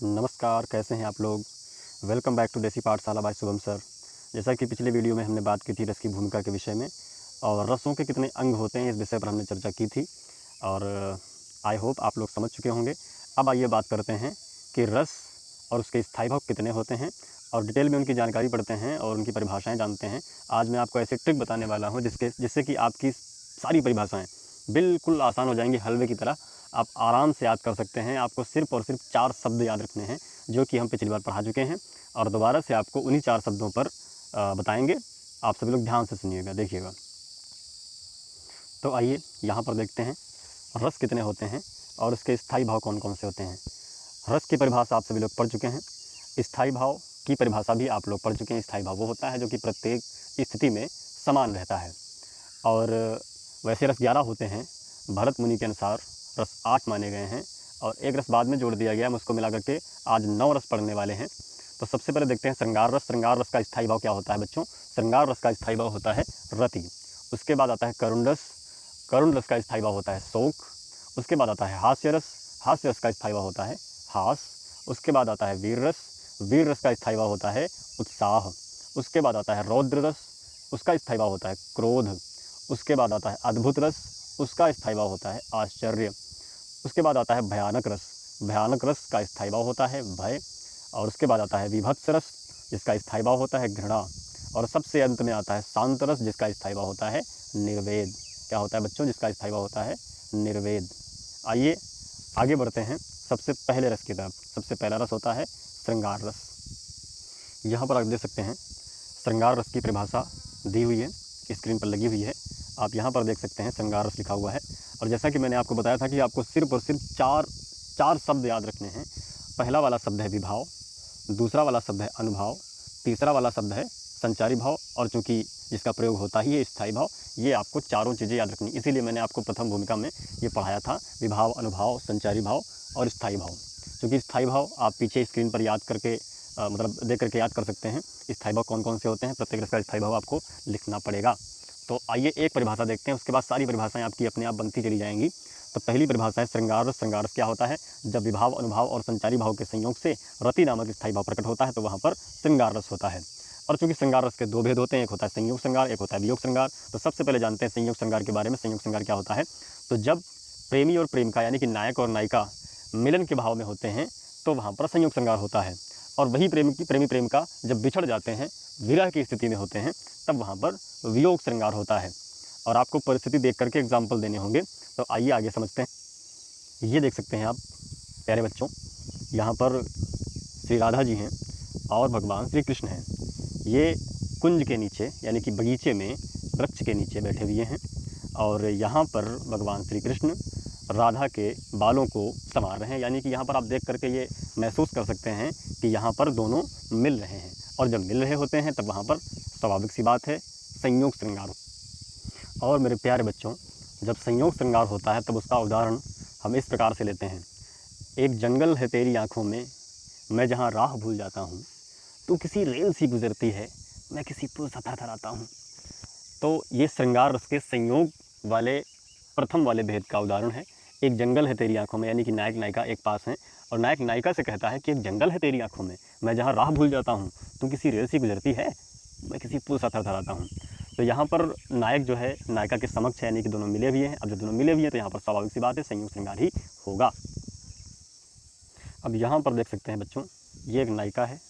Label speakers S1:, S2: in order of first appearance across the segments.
S1: नमस्कार, कैसे हैं आप लोग। वेलकम बैक टू देसी पाठशाला बाय शुभम सर। जैसा कि पिछले वीडियो में हमने बात की थी रस की भूमिका के विषय में और रसों के कितने अंग होते हैं इस विषय पर हमने चर्चा की थी और आई होप आप लोग समझ चुके होंगे। अब आइए बात करते हैं कि रस और उसके स्थायी भाव कितने होते हैं और डिटेल में उनकी जानकारी पढ़ते हैं और उनकी परिभाषाएँ जानते हैं। आज मैं आपको ऐसे ट्रिक बताने वाला हूँ जिससे कि आपकी सारी परिभाषाएँ बिल्कुल आसान हो जाएंगी, हलवे की तरह आप आराम से याद कर सकते हैं। आपको सिर्फ और सिर्फ 4 शब्द याद रखने हैं जो कि हम पिछली बार पढ़ा चुके हैं और दोबारा से आपको उन्हीं 4 शब्दों पर बताएंगे। आप सभी लोग ध्यान से सुनिएगा, देखिएगा। तो आइए यहाँ पर देखते हैं रस कितने होते हैं और उसके स्थायी भाव कौन कौन से होते हैं। रस की परिभाषा आप सभी लोग पढ़ चुके हैं, स्थायी भाव की परिभाषा भी आप लोग पढ़ चुके हैं। स्थायी भाव वो होता है जो कि प्रत्येक स्थिति में समान रहता है। और वैसे रस 11 होते हैं, भरत मुनि के अनुसार रस 8 माने गए हैं और एक रस बाद में जोड़ दिया गया। हम उसको मिला करके आज 9 रस पढ़ने वाले हैं। तो सबसे पहले देखते हैं श्रृंगार रस। श्रृंगार रस का स्थायी भाव क्या होता है बच्चों? श्रृंगार रस का स्थायी भाव होता है रति। उसके बाद आता है करुण रस। करुण रस का स्थायी भाव होता है शोक। उसके बाद आता है हास्य रस। हास्य रस का स्थायी भाव होता है हास। उसके बाद आता है वीर रस। वीर रस का स्थायी भाव होता है उत्साह। उसके बाद आता है रौद्र रस। उसका स्थायी भाव होता है क्रोध। उसके बाद आता है अद्भुत रस। उसका स्थायी भाव होता है आश्चर्य। उसके बाद आता है भयानक रस। भयानक रस का स्थायी भाव होता है भय। और उसके बाद आता है विभत्स रस जिसका स्थायी भाव होता है घृणा। और सबसे अंत में आता है शांत रस जिसका स्थायी भाव होता है निर्वेद। क्या होता है बच्चों? जिसका स्थायी भाव होता है निर्वेद। आइए आगे बढ़ते हैं सबसे पहले रस की तरफ। सबसे पहला रस होता है श्रृंगार रस। यहाँ पर आप देख सकते हैं श्रृंगार रस की परिभाषा दी हुई है, स्क्रीन पर लगी हुई है। आप यहाँ पर देख सकते हैं श्रृंगार रस लिखा हुआ है। और जैसा कि मैंने आपको बताया था कि आपको सिर्फ और सिर्फ चार शब्द याद रखने हैं। पहला वाला शब्द है विभाव, दूसरा वाला शब्द है अनुभाव, तीसरा वाला शब्द है संचारी भाव और चूँकि जिसका प्रयोग होता ही है स्थायी भाव। ये आपको चारों चीज़ें याद रखनी, इसीलिए मैंने आपको प्रथम भूमिका में ये पढ़ाया था, विभाव, अनुभाव, संचारी भाव और स्थायी भाव। क्योंकि स्थायी भाव आप पीछे स्क्रीन पर याद करके देख करके याद कर सकते हैं। स्थायी भाव कौन कौन से होते हैं, प्रत्येक रस का स्थायी भाव आपको लिखना पड़ेगा। तो आइए एक परिभाषा देखते हैं, उसके बाद सारी परिभाषाएं आपकी अपने आप बनती चली जाएंगी। तो पहली परिभाषा है श्रृंगार रस। श्रृंगार रस क्या होता है? जब विभाव, अनुभाव और संचारी भाव के संयोग से रति नामक स्थायी भाव प्रकट होता है तो वहाँ पर श्रृंगार रस होता है। और चूंकि श्रृंगार रस के 2 भेद होते हैं, एक होता है संयोग श्रृंगार, एक होता है वियोग श्रृंगार। तो सबसे पहले जानते हैं संयोग श्रृंगार के बारे में। संयोग श्रृंगार क्या होता है? तो जब प्रेमी और प्रेमिका यानी कि नायक और नायिका मिलन के भाव में होते हैं तो वहाँ पर संयोग श्रृंगार होता है। और वही प्रेमी प्रेमिका जब बिछड़ जाते हैं, विरह की स्थिति में होते हैं, तब वहाँ पर वियोग श्रृंगार होता है। और आपको परिस्थिति देख करके एग्जाम्पल देने होंगे। तो आइए आगे समझते हैं। ये देख सकते हैं आप प्यारे बच्चों, यहाँ पर श्री राधा जी हैं और भगवान श्री कृष्ण हैं। ये कुंज के नीचे यानी कि बगीचे में वृक्ष के नीचे बैठे हुए हैं और यहाँ पर भगवान श्री कृष्ण राधा के बालों को संवार रहे हैं। यानी कि यहाँ पर आप देख करके ये महसूस कर सकते हैं कि यहाँ पर दोनों मिल रहे हैं। और जब मिल रहे होते हैं तब वहाँ पर स्वाभाविक सी बात है संयोग श्रृंगार। और मेरे प्यारे बच्चों, जब संयोग श्रृंगार होता है तब उसका उदाहरण हम इस प्रकार से लेते हैं। एक जंगल है तेरी आँखों में, मैं जहाँ राह भूल जाता हूँ, तू किसी रेल सी गुजरती है, मैं किसी पुल सा थरथराता हूँ। तो ये श्रृंगार रस के संयोग वाले प्रथम वाले भेद का उदाहरण है। एक जंगल है तेरी आंखों में यानी कि नायक नायिका एक पास हैं और नायक नायिका से कहता है कि एक जंगल है तेरी आंखों में, मैं जहाँ राह भूल जाता हूँ, तू किसी रेल सी गुजरती है, मैं किसी पुल सा थरथराता हूँ। तो यहाँ पर नायक जो है नायिका के समक्ष है यानी कि दोनों मिले हुए हैं। अब जब दोनों मिले हुए हैं तो यहाँ पर स्वाभाविक सी बात है संयोग श्रृंगार ही होगा। अब यहाँ पर देख सकते हैं बच्चों, ये एक नायिका है,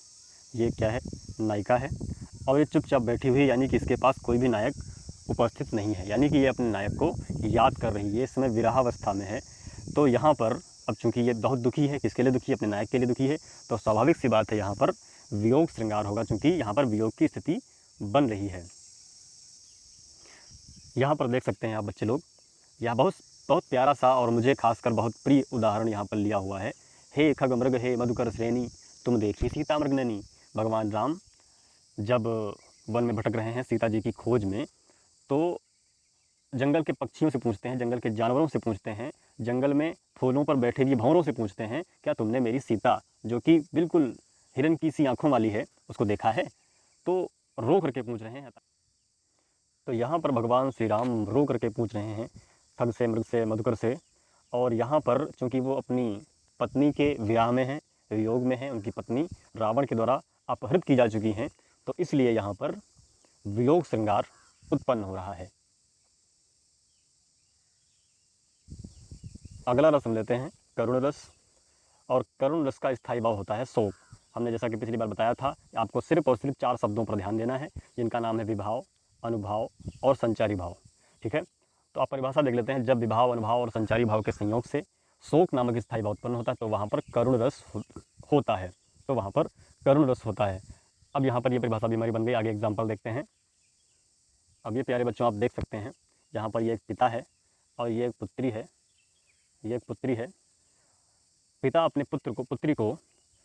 S1: ये क्या है? नायिका है। और ये चुपचाप बैठी हुई है यानी कि इसके पास कोई भी नायक उपस्थित नहीं है, यानी कि ये अपने नायक को याद कर रही है। ये इस समय विरहावस्था में है। तो यहाँ पर अब चूंकि ये बहुत दुखी है, किसके लिए दुखी है? अपने नायक के लिए दुखी है। तो स्वाभाविक सी बात है यहाँ पर वियोग श्रृंगार होगा, चूँकि यहाँ पर वियोग की स्थिति बन रही है। यहाँ पर देख सकते हैं आप बच्चे लोग, यह बहुत प्यारा सा और मुझे खासकर बहुत प्रिय उदाहरण यहाँ पर लिया हुआ है। हे खग मृग हे मधुकर श्रेणी, तुम देखी सीता मृगननी। भगवान राम जब वन में भटक रहे हैं सीता जी की खोज में, तो जंगल के पक्षियों से पूछते हैं, जंगल के जानवरों से पूछते हैं, जंगल में फूलों पर बैठे हुए भंवरों से पूछते हैं, क्या तुमने मेरी सीता जो कि बिल्कुल हिरन की सी आँखों वाली है उसको देखा है? तो रो करके पूछ रहे हैं। तो यहाँ पर भगवान श्री राम रो करके पूछ रहे हैं खग से, मृग से, मधुकर से। और यहाँ पर चूँकि वो अपनी पत्नी के विवाह में हैं, वियोग में हैं, उनकी पत्नी रावण के द्वारा अपहृत की जा चुकी हैं, तो इसलिए यहाँ पर वियोग श्रृंगार उत्पन्न हो रहा है। अगला रस हम लेते हैं करुण रस, और करुण रस का स्थायी भाव होता है शोक। हमने जैसा कि पिछली बार बताया था, आपको सिर्फ और सिर्फ 4 शब्दों पर ध्यान देना है, जिनका नाम है विभाव, अनुभाव और संचारी भाव। ठीक है, तो आप परिभाषा देख लेते हैं। जब विभाव, अनुभाव और संचारी भाव के संयोग से शोक नामक स्थायी भाव उत्पन्न होता है, तो वहाँ पर करुण रस होता है, तो वहाँ पर करुण रस होता है। अब यहाँ पर ये परिभाषा भी हमारी बन गई। आगे एग्जाम्पल देखते हैं। अब ये प्यारे बच्चों आप देख सकते हैं, जहाँ पर ये एक पिता है और ये एक पुत्री है, ये एक पुत्री है। पिता अपने पुत्री को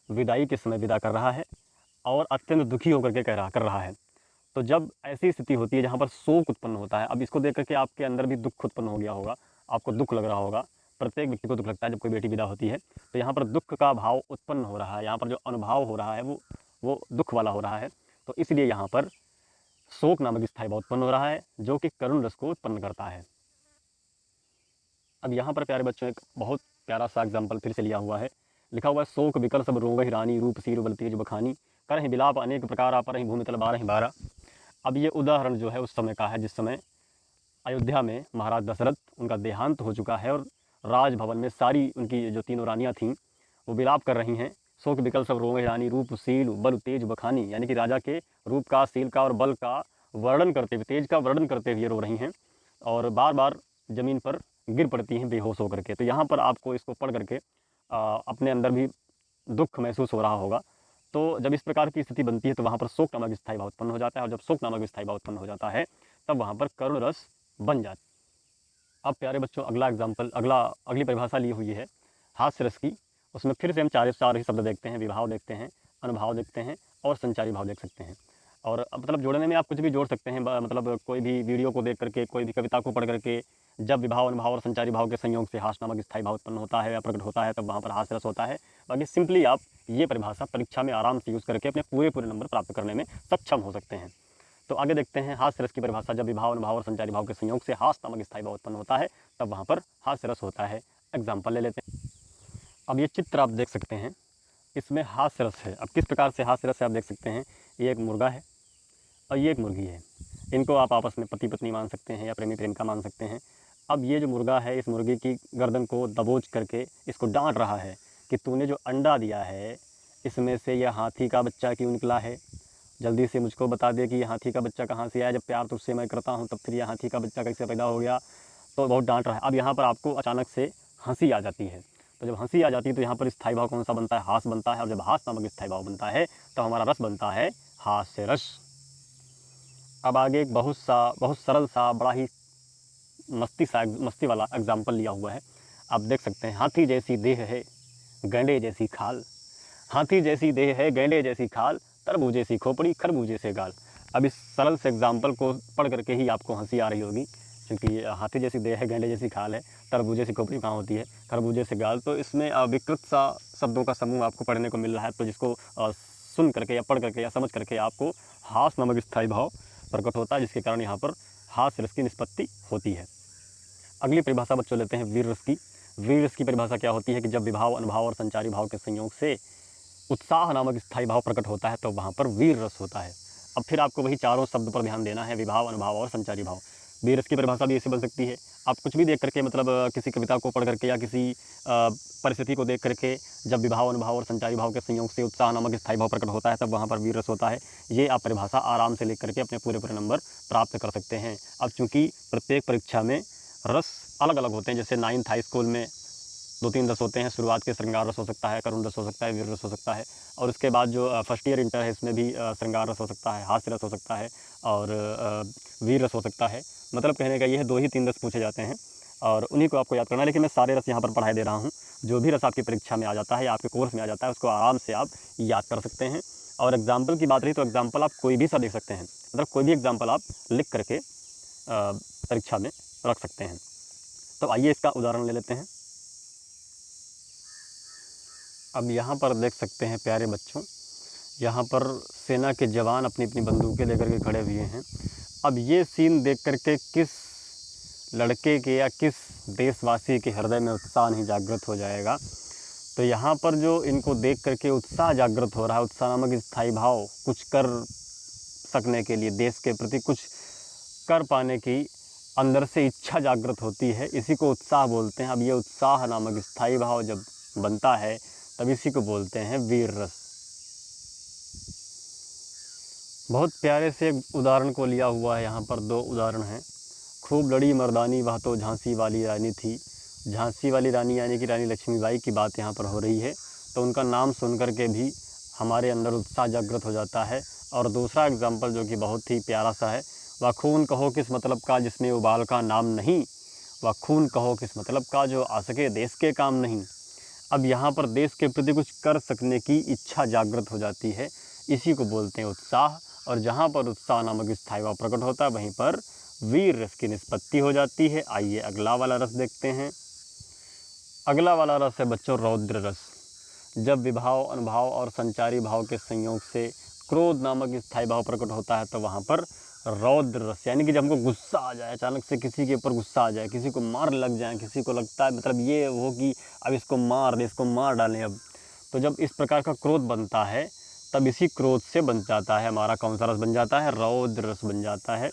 S1: विदाई के समय विदा कर रहा है और अत्यंत दुखी होकर के कर रहा है। तो जब ऐसी स्थिति होती है जहाँ पर शोक उत्पन्न होता है, अब इसको देख करके आपके अंदर भी दुख उत्पन्न हो गया होगा, आपको दुख लग रहा होगा। प्रत्येक व्यक्ति को दुख लगता है जब कोई बेटी विदा होती है। तो यहाँ पर दुख का भाव उत्पन्न हो रहा है, यहाँ पर जो अनुभव हो रहा है वो दुख वाला हो रहा है। तो इसलिए यहाँ पर शोक नामक स्थायी भाव उत्पन्न हो रहा है, जो कि करुण रस को उत्पन्न करता है। अब यहाँ पर प्यारे बच्चों एक बहुत प्यारा सा एग्जाम्पल फिर से लिया हुआ है। लिखा हुआ है, शोक विकल सब रोंगहि रानी, रूप सीर बल तेज बखानी, करहि विलाप अनेक प्रकार, परहि भूमि तल बारहि बारा। अब ये उदाहरण जो है उस समय का है, जिस समय अयोध्या में महाराज दशरथ, उनका देहांत हो चुका है और राजभवन में सारी उनकी जो तीनों रानियाँ थीं वो विलाप कर रही हैं। शोक विकल सब रोंगहि रानी, रूप सील बल तेज बखानी, यानी कि राजा के रूप का, सील का और बल का वर्णन करते हुए, तेज का वर्णन करते हुए रो रही हैं और बार बार ज़मीन पर गिर पड़ती हैं बेहोश होकर के। तो यहाँ पर आपको इसको पढ़ करके अपने अंदर भी दुख महसूस हो रहा होगा। तो जब इस प्रकार की स्थिति बनती है तो वहाँ पर शोक नामक स्थायी भाव उत्पन्न हो जाता है, और जब शोक नामक स्थायी भाव उत्पन्न हो जाता है तब वहाँ पर करुण रस बन जाता है। अब प्यारे बच्चों अगली परिभाषा ली हुई है हास्य रस की। उसमें फिर से हम चार ही शब्द देखते हैं, विभाव देखते हैं, अनुभाव देखते हैं और संचारी भाव देख सकते हैं। और मतलब जोड़ने में आप कुछ भी जोड़ सकते हैं, मतलब कोई भी वीडियो को देख करके, कोई भी कविता को पढ़ करके, जब विभाव, अनुभाव और संचारी भाव के संयोग से हास्य नामक स्थायी भाव उत्पन्न होता है या प्रकट होता है, तब वहाँ पर हास्य रस होता है। बाकी सिंपली आप ये परिभाषा परीक्षा में आराम से यूज़ करके अपने पूरे नंबर प्राप्त करने में सक्षम हो सकते हैं। तो आगे देखते हैं हास्य रस की परिभाषा। जब विभाव, अनुभाव और संचारी भाव के संयोग से हास्य नामक स्थायी भाव उत्पन्न होता है, तब वहाँ पर हास्य रस होता है। एग्जाम्पल ले लेते हैं। अब ये चित्र आप देख सकते हैं, इसमें हास्य रस है। अब किस प्रकार से हास्य रस है आप देख सकते हैं। ये एक मुर्गा है और ये एक मुर्गी है। इनको आप आपस में पति पत्नी मान सकते हैं या प्रेमी प्रेमिका मान सकते हैं। अब ये जो मुर्गा है, इस मुर्गी की गर्दन को दबोच करके इसको डांट रहा है कि तूने जो अंडा दिया है इसमें से यह हाथी का बच्चा क्यों निकला है, जल्दी से मुझको बता दे कि यह हाथी का बच्चा कहाँ से आया, जब प्यार तुझसे मैं करता हूँ तब फिर यह हाथी का बच्चा कैसे पैदा हो गया। तो बहुत डांट रहा है। अब यहाँ पर आपको अचानक से हंसी आ जाती है। तो जब हंसी आ जाती है तो यहाँ पर स्थायी भाव कौन सा बनता है, हास्य बनता है। और जब हास्य नामक स्थायी भाव बनता है तो हमारा रस बनता है हास्य रस। अब आगे एक बहुत सरल सा, बड़ा ही मस्ती वाला एग्जाम्पल लिया हुआ है। आप देख सकते हैं, हाथी जैसी देह है गैंडे जैसी खाल, हाथी जैसी देह है गैंडे जैसी खाल, तरबूजे सी खोपड़ी खरबूजे से गाल। अब इस सरल से एग्जाम्पल को पढ़ करके ही आपको हंसी आ रही होगी, क्योंकि हाथी जैसी देह है गैंडे जैसी खाल है, तरबूजे से खोपड़ी कहाँ होती है, खरबूजे से गाल। तो इसमें विकृत सा शब्दों का समूह आपको पढ़ने को मिल रहा है। तो जिसको सुन करके या पढ़ करके या समझ करके आपको हास्य नामक स्थायी भाव प्रकट होता है, जिसके कारण यहाँ पर हास्य रस की निष्पत्ति होती है। अगली परिभाषा बच्चों लेते हैं वीर रस की। वीर रस की परिभाषा क्या होती है कि जब विभाव, अनुभाव और संचारी भाव के संयोग से उत्साह नामक स्थायी भाव प्रकट होता है तो वहाँ पर वीर रस होता है। अब फिर आपको वही चारों शब्द पर ध्यान देना है, विभाव, अनुभाव और संचारी भाव। वीर रस की परिभाषा भी ऐसे बन सकती है। आप कुछ भी देख करके, मतलब किसी कविता को पढ़ करके या किसी परिस्थिति को देख करके, जब विभाव, अनुभाव और संचारी भाव के संयोग से उत्साह नामक स्थायी भाव प्रकट होता है तब वहाँ पर वीर रस होता है। ये आप परिभाषा आराम से लिख करके अपने पूरे नंबर प्राप्त कर सकते हैं। अब चूँकि प्रत्येक परीक्षा में रस अलग अलग होते हैं, जैसे 9th हाई स्कूल में 2-3 रस होते हैं। शुरुआत के श्रृंगार रस हो सकता है, करुण रस हो सकता है, वीर रस हो सकता है। और उसके बाद जो फर्स्ट ईयर इंटर है इसमें भी श्रृंगार रस हो सकता है, हास्य रस हो सकता है और वीर रस हो सकता है। मतलब कहने का ये है 2 ही 3 रस पूछे जाते हैं और उन्हीं को आपको याद करना है। लेकिन मैं सारे रस यहाँ पर पढ़ाई दे रहा हूँ। जो भी रस आपकी परीक्षा में आ जाता है या आपके कोर्स में आ जाता है उसको आराम से आप याद कर सकते हैं। और एग्जाम्पल की बात रही तो एग्जाम्पल आप कोई भी सा देख सकते हैं, मतलब कोई भी एग्जाम्पल आप लिख करके परीक्षा में रख सकते हैं। तो आइए इसका उदाहरण ले लेते हैं। अब यहाँ पर देख सकते हैं प्यारे बच्चों, यहाँ पर सेना के जवान अपनी अपनी बंदूकें लेकर के खड़े हुए हैं। अब ये सीन देख करके किस लड़के के या किस देशवासी के हृदय में उत्साह नहीं जागृत हो जाएगा। तो यहाँ पर जो इनको देख करके उत्साह जागृत हो रहा है, उत्साह नामक स्थायी भाव, कुछ कर सकने के लिए, देश के प्रति कुछ कर पाने की अंदर से इच्छा जागृत होती है, इसी को उत्साह बोलते हैं। अब ये उत्साह नामक स्थायी भाव जब बनता है तब इसी को बोलते हैं वीर रस। बहुत प्यारे से एक उदाहरण को लिया हुआ है, यहाँ पर 2 उदाहरण हैं। खूब लड़ी मर्दानी वह तो झांसी वाली रानी थी। झांसी वाली रानी यानी कि रानी लक्ष्मीबाई की बात यहाँ पर हो रही है, तो उनका नाम सुन कर के भी हमारे अंदर उत्साह जागृत हो जाता है। और दूसरा एग्जाम्पल जो कि बहुत ही प्यारा सा है, वह खून कहो किस मतलब का जिसमें उबाल का नाम नहीं, वह खून कहो किस मतलब का जो आ सके देश के काम नहीं। अब यहाँ पर देश के प्रति कुछ कर सकने की इच्छा जागृत हो जाती है, इसी को बोलते हैं उत्साह। और जहाँ पर उत्साह नामक स्थायी भाव प्रकट होता है वहीं पर वीर रस की निष्पत्ति हो जाती है। आइए अगला वाला रस देखते हैं। अगला वाला रस है बच्चों रौद्र रस। जब विभाव, अनुभाव और संचारी भाव के संयोग से क्रोध नामक स्थायी भाव प्रकट होता है तो वहाँ पर रौद्र रस, यानी कि जब हमको गुस्सा आ जाए, अचानक से किसी के ऊपर गुस्सा आ जाए, किसी को मार लग जाए, किसी को लगता है मतलब ये हो कि अब इसको मार डालें अब, तो जब इस प्रकार का क्रोध बनता है तब इसी क्रोध से बन जाता है हमारा कौन सा रस बन जाता है, रौद्र रस बन जाता है।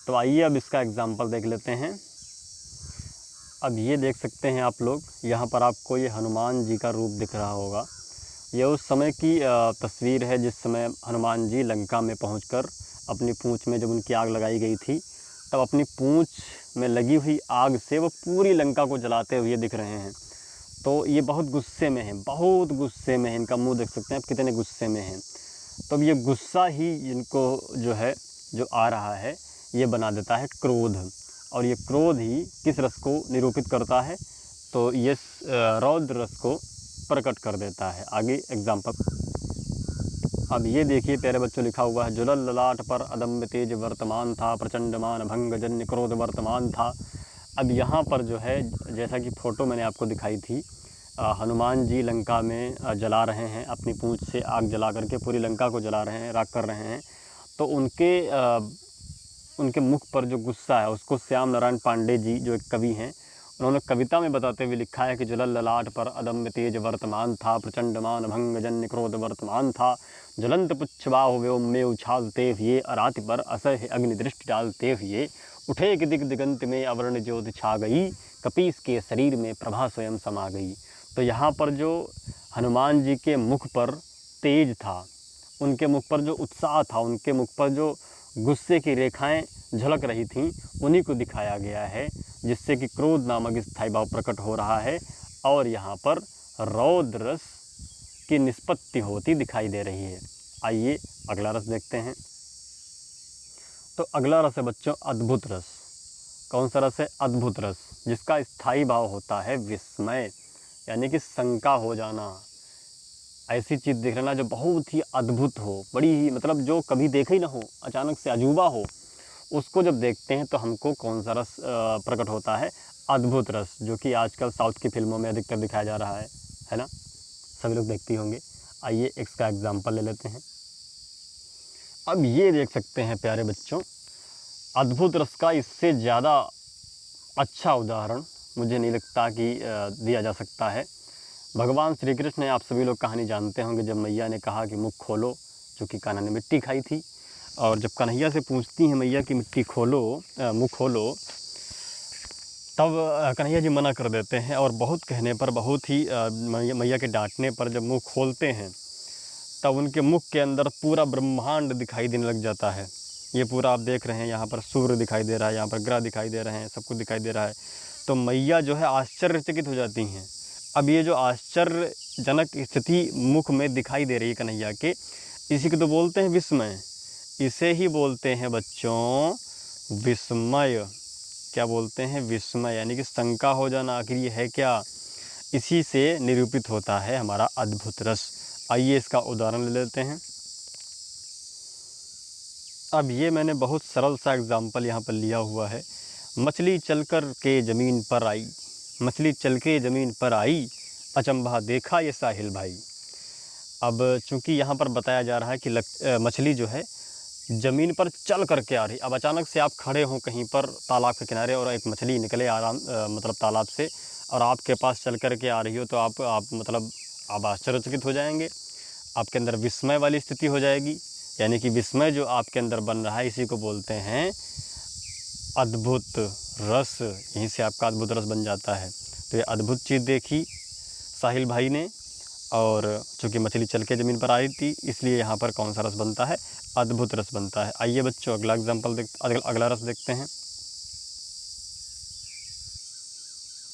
S1: तो आइए अब इसका एग्जाम्पल देख लेते हैं। अब ये देख सकते हैं आप लोग, यहाँ पर आपको ये हनुमान जी का रूप दिख रहा होगा। ये उस समय की तस्वीर है जिस समय हनुमान जी लंका में पहुंचकर अपनी पूँछ में जब उनकी आग लगाई गई थी, तब अपनी पूँछ में लगी हुई आग से वो पूरी लंका को जलाते हुए दिख रहे हैं। तो ये बहुत गुस्से में हैं, बहुत गुस्से में हैं, इनका मुंह देख सकते हैं आप कितने गुस्से में हैं। तो ये गुस्सा ही इनको जो है, जो आ रहा है, ये बना देता है क्रोध। और ये क्रोध ही किस रस को निरूपित करता है, तो ये रौद्र रस को प्रकट कर देता है। आगे एग्जाम्पल, अब ये देखिए प्यारे बच्चों, लिखा हुआ है जुलल ललाट पर अदम्य तेज वर्तमान था, प्रचंड मान भंग जन्य क्रोध वर्तमान था। अब यहाँ पर जो है, जैसा कि फ़ोटो मैंने आपको दिखाई थी, हनुमान जी लंका में जला रहे हैं, अपनी पूँछ से आग जला करके पूरी लंका को जला रहे हैं, राख कर रहे हैं। तो उनके मुख पर जो गुस्सा है उसको श्याम नारायण पांडे जी जो एक कवि हैं, उन्होंने कविता में बताते हुए लिखा है कि जुलल ललाट पर अदम्य तेज वर्तमान था, प्रचंड मान भंग जन्य क्रोध वर्तमान था, ज्वलंत पुच्छ बाहु व्योम में उछालते हुए, अराति पर असह्य अग्नि दृष्टि डालते हुए, उठे कि दिगंत में अवर्ण ज्योति छा गई, कपीस के शरीर में प्रभा स्वयं समा गई। तो यहाँ पर जो हनुमान जी के मुख पर तेज था, उनके मुख पर जो उत्साह था, उनके मुख पर जो गुस्से की रेखाएं झलक रही थीं, उन्हीं को दिखाया गया है, जिससे कि क्रोध नामक स्थायी भाव प्रकट हो रहा है और यहाँ पर रौद्र रस की निष्पत्ति होती दिखाई दे रही है। आइए अगला रस देखते हैं। तो अगला रस है बच्चों अद्भुत रस। कौन सा रस है? अद्भुत रस, जिसका स्थायी भाव होता है विस्मय, यानी कि शंका हो जाना, ऐसी चीज़ देख लेना जो बहुत ही अद्भुत हो, बड़ी ही मतलब जो कभी देखा ही ना हो, अचानक से अजूबा हो, उसको जब देखते हैं तो हमको कौन सा रस प्रकट होता है? अद्भुत रस, जो कि आजकल साउथ की फिल्मों में अधिकतर दिखाया जा रहा है ना, सभी लोग देखते होंगे। आइए इसका एग्जाम्पल ले लेते हैं। अब ये देख सकते हैं प्यारे बच्चों, अद्भुत रस का इससे ज़्यादा अच्छा उदाहरण मुझे नहीं लगता कि दिया जा सकता है। भगवान श्री कृष्ण ने, आप सभी लोग कहानी जानते होंगे, जब मैया ने कहा कि मुख खोलो, चूँकि कान्हा ने मिट्टी खाई थी, और जब कन्हैया से पूछती हैं मैया कि मिट्टी खोलो, मुँह खोलो, तब कन्हैया जी मना कर देते हैं, और बहुत कहने पर, बहुत ही मैया के डांटने पर जब मुँह खोलते हैं तब उनके मुख के अंदर पूरा ब्रह्मांड दिखाई देने लग जाता है। ये पूरा आप देख रहे हैं, यहाँ पर सूर्य दिखाई दे रहा है, यहाँ पर ग्रह दिखाई दे रहे हैं, सब कुछ दिखाई दे रहा है। तो मैया जो है आश्चर्यचकित हो जाती हैं। अब ये जो आश्चर्यजनक स्थिति मुख में दिखाई दे रही है कन्हैया के, इसी को तो बोलते हैं विस्मय। इसे ही बोलते हैं बच्चों विस्मय। क्या बोलते हैं? विस्मय, यानी कि शंका हो जाना, आखिर ये है क्या। इसी से निरूपित होता है हमारा अद्भुत रस। आइए इसका उदाहरण ले लेते हैं। अब ये मैंने बहुत सरल सा एग्जाम्पल यहाँ पर लिया हुआ है। मछली चलकर के ज़मीन पर आई, मछली चल के ज़मीन पर आई, अचंभा देखा ये साहिल भाई। अब चूंकि यहाँ पर बताया जा रहा है कि मछली जो है ज़मीन पर चल करके आ रही। अब अचानक से आप खड़े हों कहीं पर तालाब के किनारे और एक मछली निकले मतलब तालाब से, और आपके पास चल कर के आ रही हो, तो आप मतलब आप आश्चर्यचकित हो जाएंगे, आपके अंदर विस्मय वाली स्थिति हो जाएगी। यानी कि विस्मय जो आपके अंदर बन रहा है, इसी को बोलते हैं अद्भुत रस। यहीं से आपका अद्भुत रस बन जाता है। तो ये अद्भुत चीज़ देखी साहिल भाई ने, और चूँकि मछली चल के ज़मीन पर आई थी, इसलिए यहाँ पर कौन सा रस बनता है? अद्भुत रस बनता है। आइए बच्चों अगला एग्जाम्पल अगला रस देखते हैं।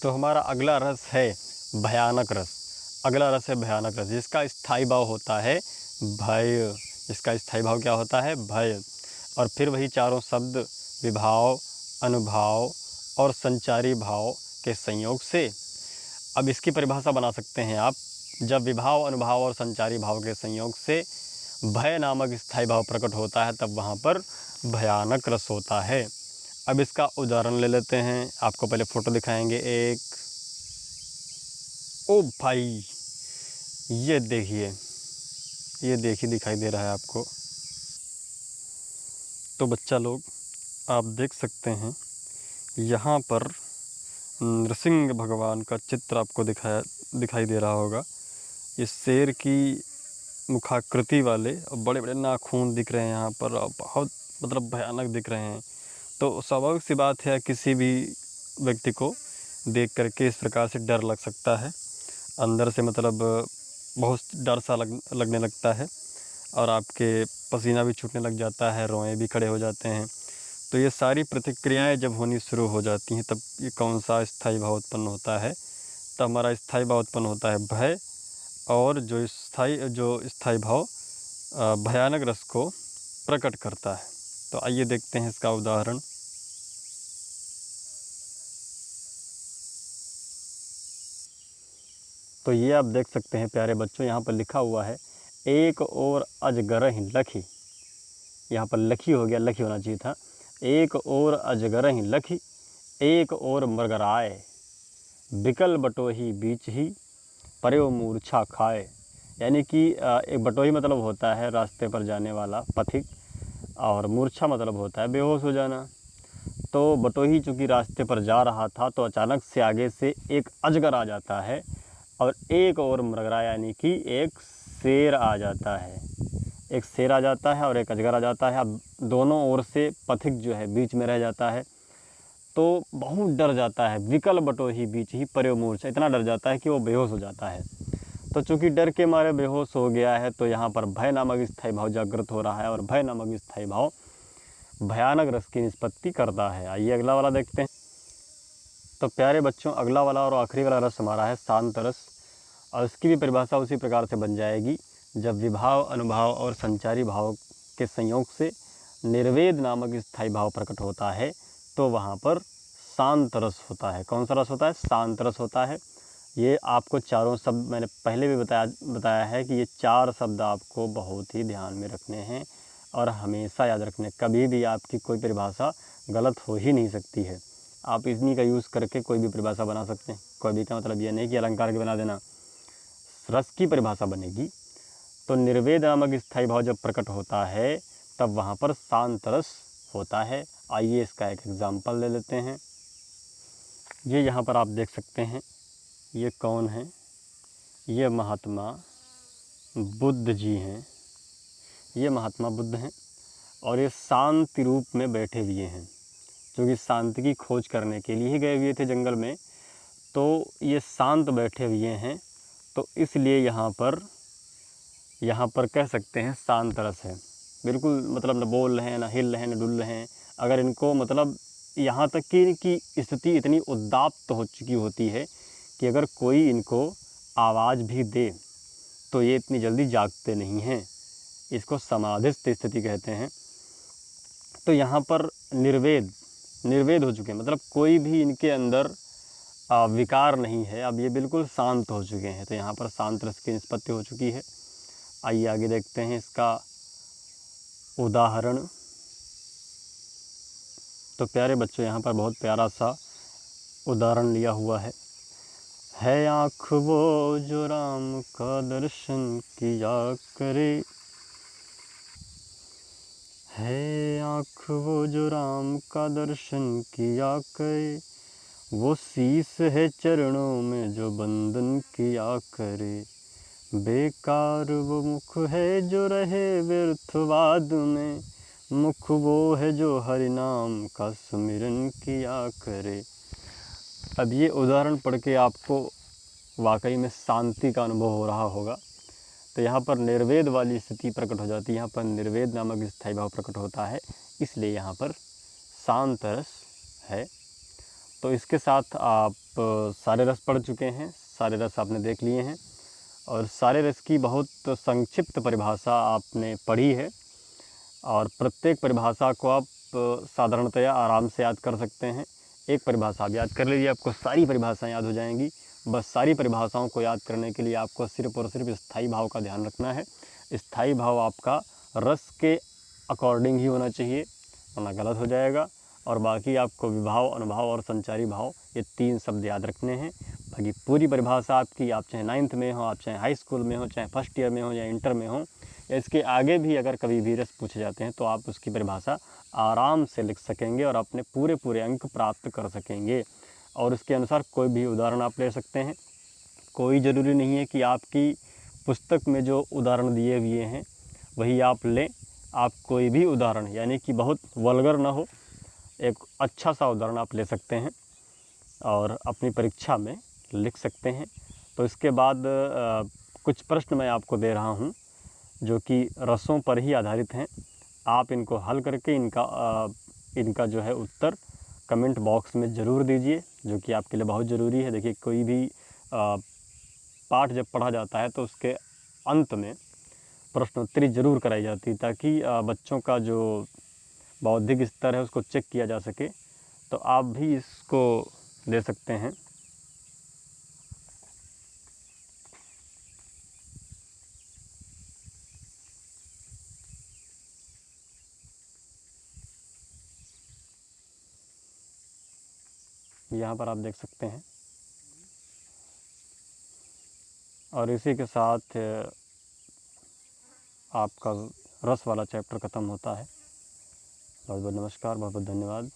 S1: तो हमारा अगला रस है भयानक रस। अगला रस है भयानक रस, जिसका स्थायी भाव होता है भय। जिसका स्थायी भाव क्या होता है? भय। और फिर वही चारों शब्द विभाव, अनुभाव और संचारी भाव के संयोग से। अब इसकी परिभाषा बना सकते हैं आप, जब विभाव, अनुभाव और संचारी भाव के संयोग से भय नामक स्थायी भाव प्रकट होता है, तब वहाँ पर भयानक रस होता है। अब इसका उदाहरण ले लेते हैं। आपको पहले फ़ोटो दिखाएंगे एक। ओ भाई, ये देखिए, दिखाई दे रहा है आपको। तो बच्चा लोग आप देख सकते हैं, यहाँ पर नृसिंह भगवान का चित्र आपको दिखाई दे रहा होगा। इस शेर की मुखाकृति वाले बड़े बड़े नाखून दिख रहे हैं यहाँ पर, बहुत मतलब भयानक दिख रहे हैं। तो स्वाभाविक सी बात है, किसी भी व्यक्ति को देख करके इस प्रकार से डर लग सकता है। अंदर से मतलब बहुत डर सा लगने लगता है, और आपके पसीना भी छूटने लग जाता है, रोए भी खड़े हो जाते हैं। तो ये सारी प्रतिक्रियाएं जब होनी शुरू हो जाती हैं, तब ये कौन सा स्थायी भाव उत्पन्न होता है? तब हमारा स्थायी भाव उत्पन्न होता है भय, और जो स्थायी भाव भयानक रस को प्रकट करता है। तो आइए देखते हैं इसका उदाहरण। तो ये आप देख सकते हैं प्यारे बच्चों, यहाँ पर लिखा हुआ है एक और अजगरहि लखी। यहाँ पर लखी हो गया, लखी होना चाहिए था। एक और अजगरहि लखी, एक और मृगराय, बिकल बटोही बीच ही, पर्यो मूर्छा खाए। यानी कि एक बटोही मतलब होता है रास्ते पर जाने वाला पथिक, और मूर्छा मतलब होता है बेहोश हो जाना। तो बटोही चूँकि रास्ते पर जा रहा था, तो अचानक से आगे से एक अजगर आ जाता है, और एक और मृगरा यानी कि एक शेर आ जाता है। एक शेर आ जाता है और एक अजगर आ जाता है। अब दोनों ओर से पथिक जो है बीच में रह जाता है, तो बहुत डर जाता है। विकल बटोही बीच ही, पर्यो मूर्छा, इतना डर जाता है कि वो बेहोश हो जाता है। तो चूँकि डर के मारे बेहोश हो गया है, तो यहाँ पर भय नामक स्थायी भाव जागृत हो रहा है, और भय नामक स्थायी भाव भयानक रस की निष्पत्ति करता है। आइए अगला वाला देखते हैं। तो प्यारे बच्चों, अगला वाला और आखिरी वाला रस हमारा है शांत रस, और इसकी भी परिभाषा उसी प्रकार से बन जाएगी, जब विभाव, अनुभाव और संचारी भाव के संयोग से निर्वेद नामक स्थायी भाव प्रकट होता है, तो वहाँ पर शांत रस होता है। कौन सा रस होता है? शांत रस होता है। ये आपको चारों शब्द मैंने पहले भी बताया है कि ये चार शब्द आपको बहुत ही ध्यान में रखने हैं, और हमेशा याद रखने। कभी भी आपकी कोई परिभाषा गलत हो ही नहीं सकती है। आप इन्हीं का यूज़ करके कोई भी परिभाषा बना सकते हैं। कोई भी का मतलब ये नहीं कि अलंकार की बना देना, रस की परिभाषा बनेगी। तो निर्वेद नामक स्थायी भाव जब प्रकट होता है, तब वहाँ पर शांत रस होता है। आइए इसका एक एग्जाम्पल ले लेते हैं। ये यहाँ पर आप देख सकते हैं, ये कौन है? ये महात्मा बुद्ध जी हैं। ये महात्मा बुद्ध हैं, और ये शांति रूप में बैठे हुए हैं, क्योंकि शांति की खोज करने के लिए ही गए हुए थे जंगल में। तो ये शांत बैठे हुए हैं, तो इसलिए यहाँ पर कह सकते हैं शांत रस है। बिल्कुल मतलब न बोल रहे हैं, न हिल रहे हैं, न डुल रहे हैं। अगर इनको मतलब यहाँ तक कि इनकी स्थिति इतनी उद्दाप्त हो चुकी होती है कि अगर कोई इनको आवाज़ भी दे, तो ये इतनी जल्दी जागते नहीं हैं। इसको समाधिस्थ स्थिति कहते हैं। तो यहाँ पर निर्वेद हो चुके हैं, मतलब कोई भी इनके अंदर विकार नहीं है। अब ये बिल्कुल शांत हो चुके हैं, तो यहाँ पर शांत रस की निष्पत्ति हो चुकी है। आइए आगे देखते हैं इसका उदाहरण। तो प्यारे बच्चों, यहाँ पर बहुत प्यारा सा उदाहरण लिया हुआ है आँख वो जो राम का दर्शन किया करे, है आँख वो जो राम का दर्शन किया करे, वो शीस है चरणों में जो बंधन किया करे। बेकार वो मुख है जो रहे व्यर्थवाद में, मुख वो है जो हरि नाम का सुमिरन किया करे। अब ये उदाहरण पढ़ के आपको वाकई में शांति का अनुभव हो रहा होगा। तो यहाँ पर निर्वेद वाली स्थिति प्रकट हो जाती है, यहाँ पर निर्वेद नामक स्थायी भाव प्रकट होता है, इसलिए यहाँ पर शांत रस है। तो इसके साथ आप सारे रस पढ़ चुके हैं, सारे रस आपने देख लिए हैं और सारे रस की बहुत संक्षिप्त परिभाषा आपने पढ़ी है और प्रत्येक परिभाषा को आप साधारणतया आराम से याद कर सकते हैं। एक परिभाषा आप याद कर लीजिए, आपको सारी परिभाषाएं याद हो जाएंगी। बस सारी परिभाषाओं को याद करने के लिए आपको सिर्फ और सिर्फ स्थायी भाव का ध्यान रखना है। स्थायी भाव आपका रस के अकॉर्डिंग ही होना चाहिए, वरना गलत हो जाएगा। और बाकी आपको विभाव, अनुभाव और संचारी भाव, ये 3 शब्द याद रखने हैं। बाकी पूरी परिभाषा आपकी, आप चाहे 9th में हो, आप चाहे हाई स्कूल में हो, चाहे फर्स्ट ईयर में हो या इंटर में हो, या इसके आगे भी अगर कभी भी रस पूछे जाते हैं तो आप उसकी परिभाषा आराम से लिख सकेंगे और अपने पूरे अंक प्राप्त कर सकेंगे। और उसके अनुसार कोई भी उदाहरण आप ले सकते हैं। कोई ज़रूरी नहीं है कि आपकी पुस्तक में जो उदाहरण दिए हुए हैं वही आप लें। आप कोई भी उदाहरण, यानी कि बहुत वल्गर ना हो, एक अच्छा सा उदाहरण आप ले सकते हैं और अपनी परीक्षा में लिख सकते हैं। तो इसके बाद कुछ प्रश्न मैं आपको दे रहा हूं जो कि रसों पर ही आधारित हैं। आप इनको हल करके इनका जो है उत्तर कमेंट बॉक्स में ज़रूर दीजिए, जो कि आपके लिए बहुत ज़रूरी है। देखिए, कोई भी पाठ जब पढ़ा जाता है तो उसके अंत में प्रश्नोत्तरी ज़रूर कराई जाती है, ताकि बच्चों का जो बौद्धिक स्तर है उसको चेक किया जा सके। तो आप भी इसको दे सकते हैं। यहाँ पर आप देख सकते हैं। और इसी के साथ आपका रस वाला चैप्टर ख़त्म होता है। बहुत बहुत नमस्कार, बहुत बहुत धन्यवाद।